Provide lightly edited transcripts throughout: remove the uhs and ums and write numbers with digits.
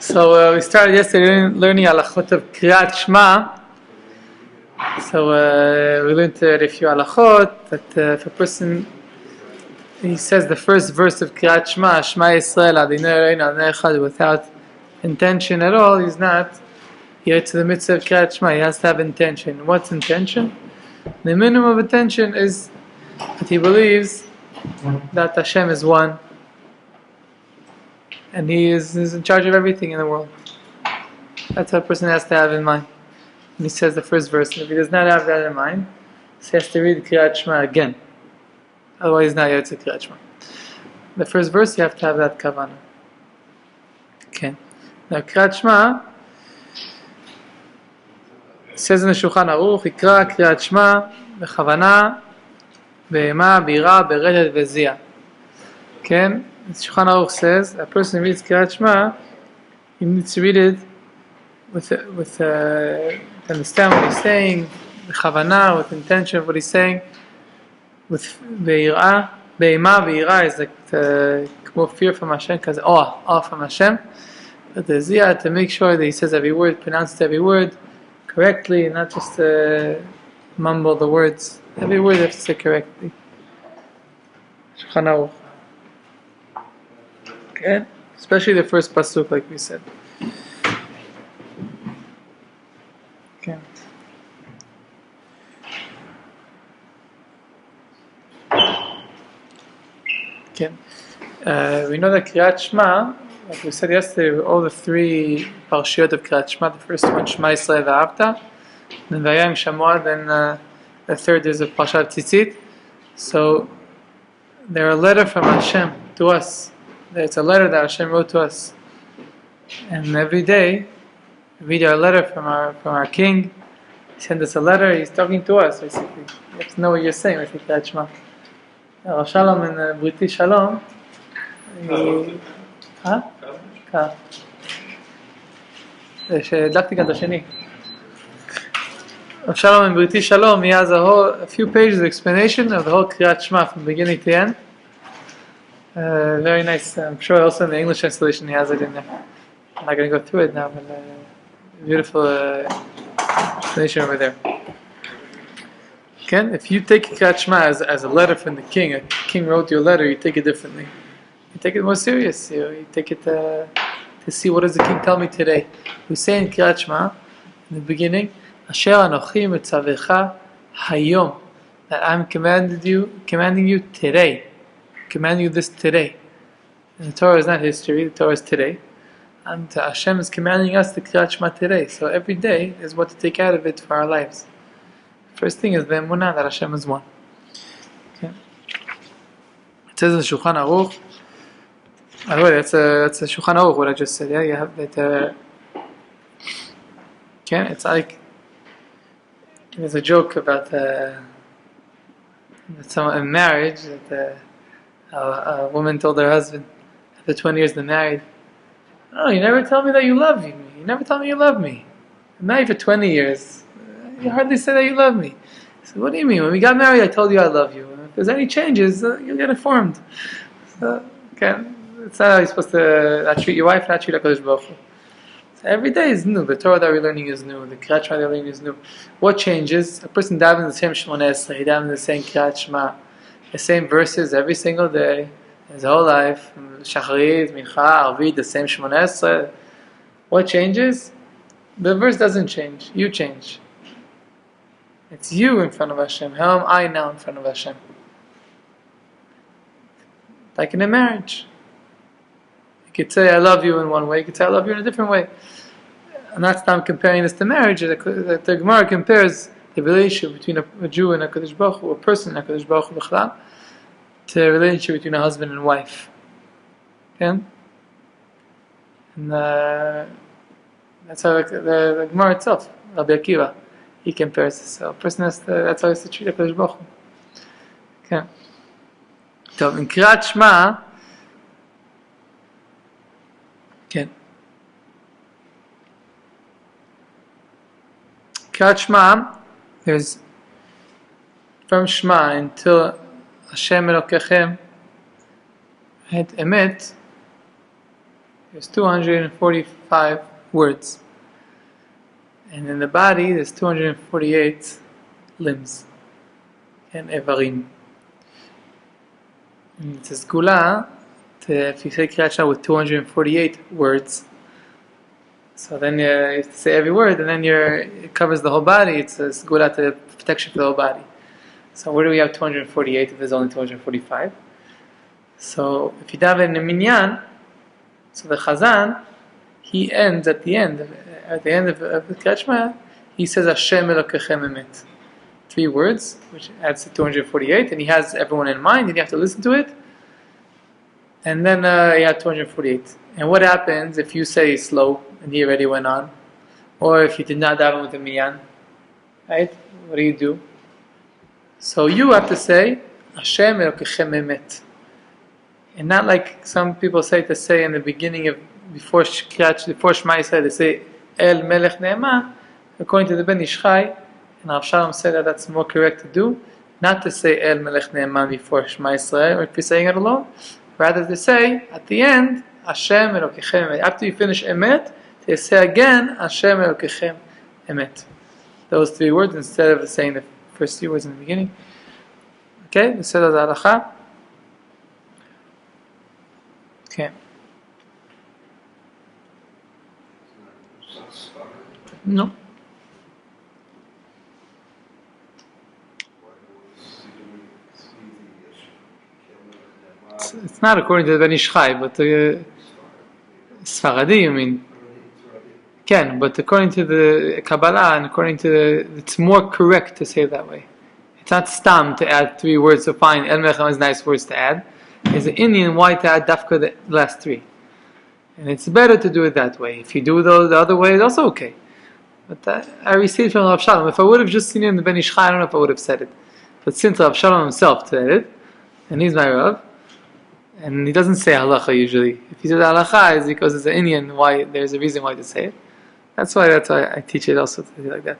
So we started yesterday learning halachot of Kriyat Shema. So we learned a few halachot that if a person, he says the first verse of Kriyat Shema, Shema Yisrael Adonai Eloheinu Adonai Echad, without intention at all, he's not yet to the mitzvah of Kriyat Shema. He has to have intention. What's intention? The minimum of intention is that he believes that Hashem is one, and He is in charge of everything in the world. That's what a person has to have in mind. And he says the first verse. If he does not have that in mind, he has to read Kriyat Shema again. Otherwise, he's not yet to Kriyat Shema. The first verse, you have to have that kavanah. Okay. Now, Kriyat Shema, it says in the Shulchan Aruch, Ikra Kriyat Shema, Bechavana, Be'ema, Bira, Beredet, Vezia. Okay. Shulchan Aruch says a person reads Kriyat Shema, he needs to read it with understand what he's saying, with chavana, with intention of what he's saying, with be'ira, be'ima, be'ira is like more fear from Hashem, because awe from Hashem. But the ziyah, to make sure that he says every word, pronounced every word correctly, and not just mumble the words. Every word you have to say correctly. Shulchan Aruch. Okay? Especially the first pasuk, like we said. Okay. Okay. We know that Kriyat Shema, like we said yesterday, all the three parshiyot of Kriyat Shema. The first one, Shema Yisrael V'Ahavta, then Vayam Shamoah, then the third is a Parshat Tzitzit. So they're a letter from Hashem to us. It's a letter that Hashem wrote to us, and every day we read our letter from our King. He sent us a letter. He's talking to us basically. You have to know what you're saying with Kriyat Shema. Rav Shalom in Briti Shalom. שהדלקתי כאן את השני. Rav Shalom in Briti Shalom, he has a few pages of explanation of the whole Kriyat Shema from beginning to end. Very nice. I'm sure also in the English translation he has it in there. I'm not going to go through it now, but beautiful explanation over there. Again, if you take Kriyat Shema as a letter from the king, a king wrote you a letter, you take it differently. You take it more serious. You take it to see, what does the king tell me today. We say in Kriyat Shema, in the beginning, Asher Anochi Mitzavecha Hayom, that I'm commanding you today. Command you this today. And the Torah is not history, the Torah is today. And Hashem is commanding us to Kriyat Shema today. So every day is what to take out of it for our lives. First thing is the emunah that Hashem is one. Okay. It says in Shulchan Aruch. By the way, that's a Shulchan Aruch, what I just said. Yeah, you have that. Okay, it's like there's a joke about in marriage that. A woman told her husband after 20 years they're married, "Oh, you never tell me that you love me. You never tell me you love me. I'm married for 20 years. You hardly say that you love me." He said, "What do you mean? When we got married, I told you I love you. If there's any changes, you'll get informed." So, okay, it's not how you're supposed to not treat your wife, not treat HaKadosh Baruch Hu. So every day is new. The Torah that we're learning is new. The Kriyat Shema that we're learning is new. What changes? A person davens the same Shmoneh Esrei. He davens the same Kriyat Shema. The same verses every single day, his whole life, Shacharit, Mincha, Arvit, the same Shmoneh Esrei. What changes? The verse doesn't change. You change. It's you in front of Hashem. How am I now in front of Hashem? Like in a marriage. You could say I love you in one way, you could say I love you in a different way. I'm not comparing this to marriage. The Gemara compares the relationship between a Jew and HaKadosh Baruch Hu, a person and HaKadosh Baruch Hu b'chlal, to a relationship between a husband and wife. Okay? And that's how the Gemara itself, Rabbi Akiva, he compares this. So a person has to, that's how he has to treat HaKadosh Baruch Hu. Okay. So in Kriyat Shema, okay. Kriyat Shema, there's from Shema until Hashem Elokechem, right? Emet, there's 245 words. And in the body, there's 248 limbs and Evarim. And it says Gula, if you say Kriyat Shema with 248 words, so then you have to say every word, and then it covers the whole body. It says Gula to protection for the whole body. So where do we have 248 if there's only 245? So if you daven in a minyan, so the Chazan, he ends at the end of the Kriyat Shema, he says Hashem Elokechem Emet. 3 words, which adds to 248, and he has everyone in mind, and you have to listen to it. And then you have 248. And what happens if you say slow, and he already went on? Or if you did not daven with the minyan? Right? What do? So you have to say Hashem Elokechem Emet. And not like some people say to say in the beginning of, before Shema Yisrael, they say El Melech Ne'eman. According to the Ben Yishai, and Rav Shalom said that that's more correct to do, not to say El Melech Ne'eman before Shema Yisrael, or if you're saying it alone, rather to say at the end Hashem Elokechem Emet. After you finish Emet, to say again Hashem Elokechem Emet. Those 3 words instead of saying the first 3 words in the beginning. Okay, we said that Halacha. Okay. No. It's not according to the Ben Yishai, but Sfaradi, you mean? Can, but according to the Kabbalah and according to it's more correct to say it that way. It's not stam to add 3 words to find El Melech is nice words to add. It's an Indian why to add dafka the last 3. And it's better to do it that way. If you do the other way, it's also okay. But I received from Rav Shalom. If I would have just seen it in the Ben Yishai, I don't know if I would have said it. But since Rav Shalom himself said it, and he's my Rav, and he doesn't say halacha usually. If he says halacha, it's because it's an Indian, why there's a reason why to say it. That's why I teach it also to do like that.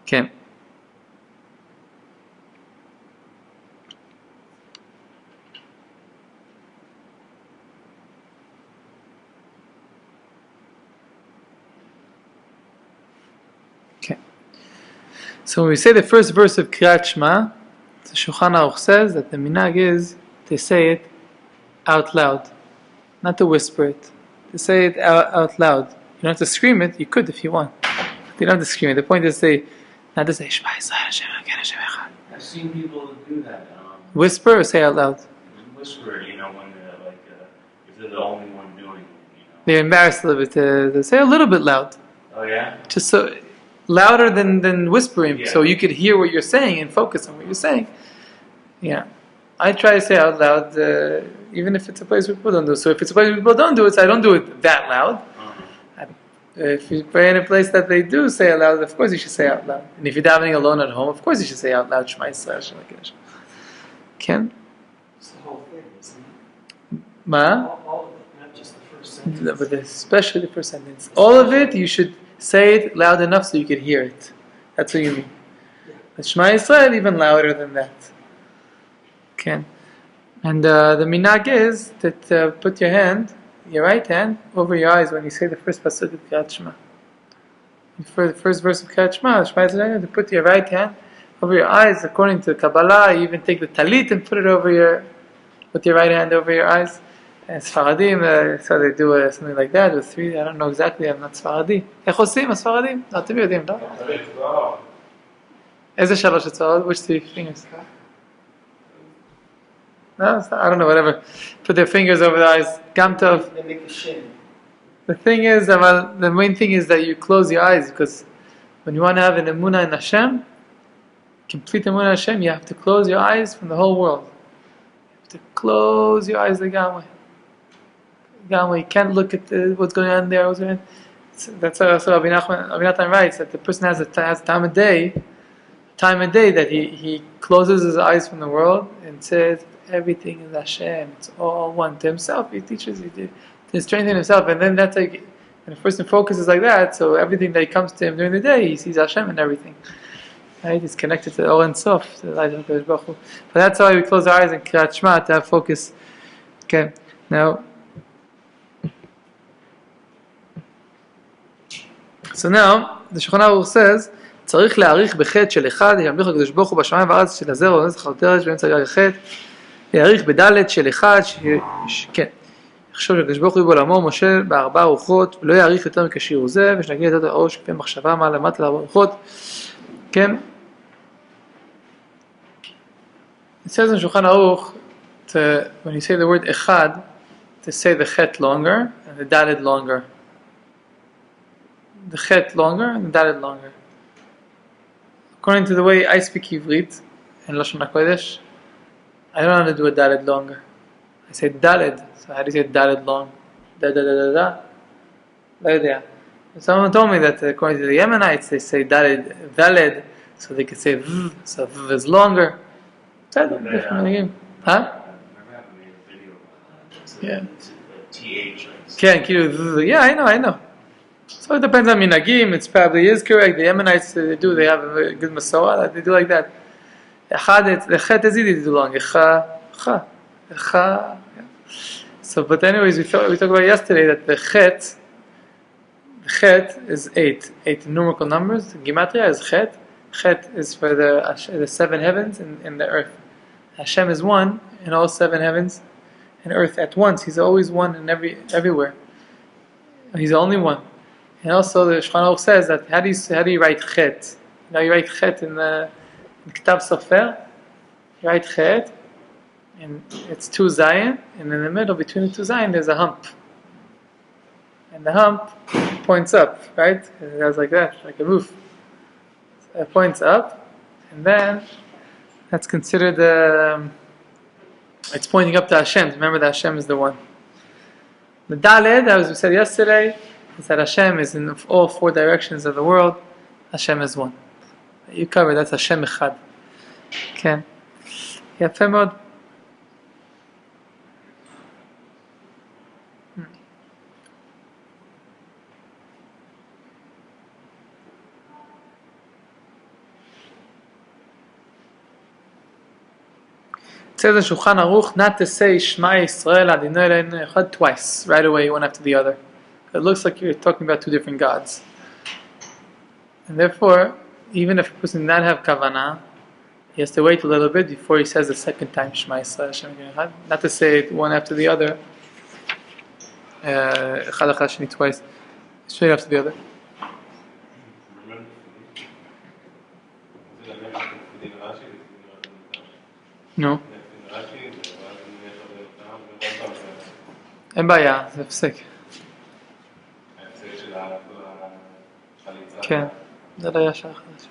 Okay. So when we say the first verse of Kriyat Shema, the Shulchan Aruch says that the minhag is to say it out loud, not to whisper it. To say it out loud. You don't have to scream it. You could if you want. You don't have to scream it. The point is to say, not to say Shema Yisrael Hashem Elokeinu Hashem Echad. I've seen people do that. Whisper or say out loud. Whisper, when they're if they're the only one doing it. They're embarrassed a little bit to say a little bit loud. Oh yeah. Just so louder than whispering, yeah. So you could hear what you're saying and focus on what you're saying. Yeah, I try to say out loud, even if it's a place where people don't do it. So if it's a place where people don't do it, so I don't do it that loud. Uh-huh. If you pray in a place that they do say out loud, of course you should say out loud. And if you're davening alone at home, of course you should say out loud, Shema Yisrael Hashem Elokeinu Hashem Echad. Ken? It's the whole thing, isn't it? Ma? All of it, not just the first sentence. But especially the first sentence. All of it, you should say it loud enough so you can hear it. That's what you mean. But Shema Yisrael even louder than that. Okay. And the minhag is that put your right hand, over your eyes when you say the first pasuk of Kriyat Shema. For the first verse of Kriyat Shema, to put your right hand over your eyes. According to Kabbalah, you even take the talit and put your right hand over your eyes. And Sfaradim, so they do something like that with 3. I don't know exactly. I'm not Sfaradi. איך עושים הספרדים? לא, אתם יודעים, לא? איזה 3 אצבעות? Which 3 fingers? No, I don't know, whatever. Put their fingers over their eyes. Gam tov. They make a shin. The thing is, the main thing is that you close your eyes, because when you want to have an emunah in Hashem, complete emunah in Hashem, you have to close your eyes from the whole world. You have to close your eyes legamwe. You can't look at what's going on there. That's also Rabbi Nachman writes that the person has time of day that he closes his eyes from the world and says everything is Hashem. It's all one. To himself, he teaches to strengthen himself, and then that's like, when a person focuses like that, so everything that comes to him during the day, he sees Hashem and everything. Right? It's connected to the Or and Sof, to the light of HaKadosh Baruch Hu. But that's why we close our eyes in Kriyat Shema to have focus. Okay, now. So now, the Shulchan Aruch says, צריך להעריך בחטא של אחד, ימליך הקדוש ברוך הוא בשמיים והארץ של הזרע ונצח ותרש באמצע גג החטא, להעריך בדלת של אחד, כן, יחשוב שהקדוש ברוך הוא בעולמו מושל בארבע רוחות, ולא יעריך יותר מכשיר זה, ושנגיע לתת הראש כפי מחשבה מעל למטה לארבע רוחות, כן. It says in Shulchan Aruch, when you say the word echad, to say the chet longer and the dalet longer. The chet longer and the dalet longer. According to the way I speak Ivrit in Lashon HaKodesh, I don't know how to do a dalet longer. I say dalet. So how do you say dalet long? Da da da da da. Like that. Someone told me that according to the Yemenites, they say dalet, so they could say v, so v is longer. Different. Huh? Yeah. Yeah, I know. So it depends on minagim. It probably is correct. The Yemenites they have a good Masorah. They do like that. The chet is easy to do long. So, but anyways, we talked about yesterday that the chet is 8 numerical numbers. Gematria is chet. Chet is for the 7 heavens and the earth. Hashem is one in all 7 heavens and earth at once. He's always one in everywhere. He's the only one. And also the Shulchan Aruch says that how do you write chet? Now you write chet in Ktav Sofer. You write chet, and it's 2 zayin, and in the middle between the 2 zayin there's a hump. And the hump points up, right? It goes like that, like a roof. So it points up, and then that's considered it's pointing up to Hashem. Remember that Hashem is the one. The Daled, as we said yesterday, is that Hashem is in all 4 directions of the world. Hashem is one. You covered, that's Hashem Echad. Okay. יפה מאוד. It says in Shulchan Aruch not to say Shema Yisrael Adonai Eloheinu Echad twice, right away, one after the other. It looks like you're talking about 2 different gods. And therefore, even if a person did not have kavanah, he has to wait a little bit before he says the second time Shema Yisrael Hashem Echad. Not to say it one after the other, Echad Echad Sheni twice, straight after the other. No. אין בעיה, זה הפסק. ההפסק של החליצה. כן, זה לא ישר חדש.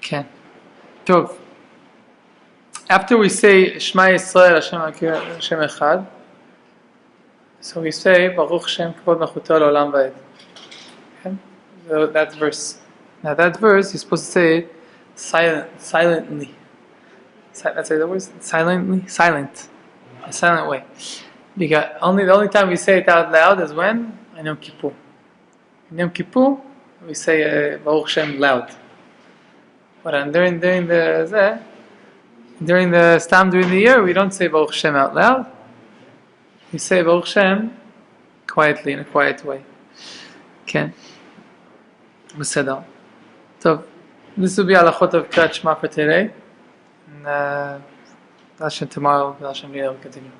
כן. טוב. After we say Shema Yisrael Hashem Echad, so we say Baruch Shem Kavod Malchuto L'Olam Va'ed. Okay? So that verse. Now that verse, you're supposed to say it silently. Let's say the words silent, a silent way. Because the only time we say it out loud is when in Yom Kippur. In Yom Kippur, we say Baruch Shem loud. But during the Stam during the year, we don't say Baruch Shem out loud. We say Baruch Shem quietly, in a quiet way. Okay. בסדר. So, this will be halachot of Kriyat Shema for today. And tomorrow, we'll continue.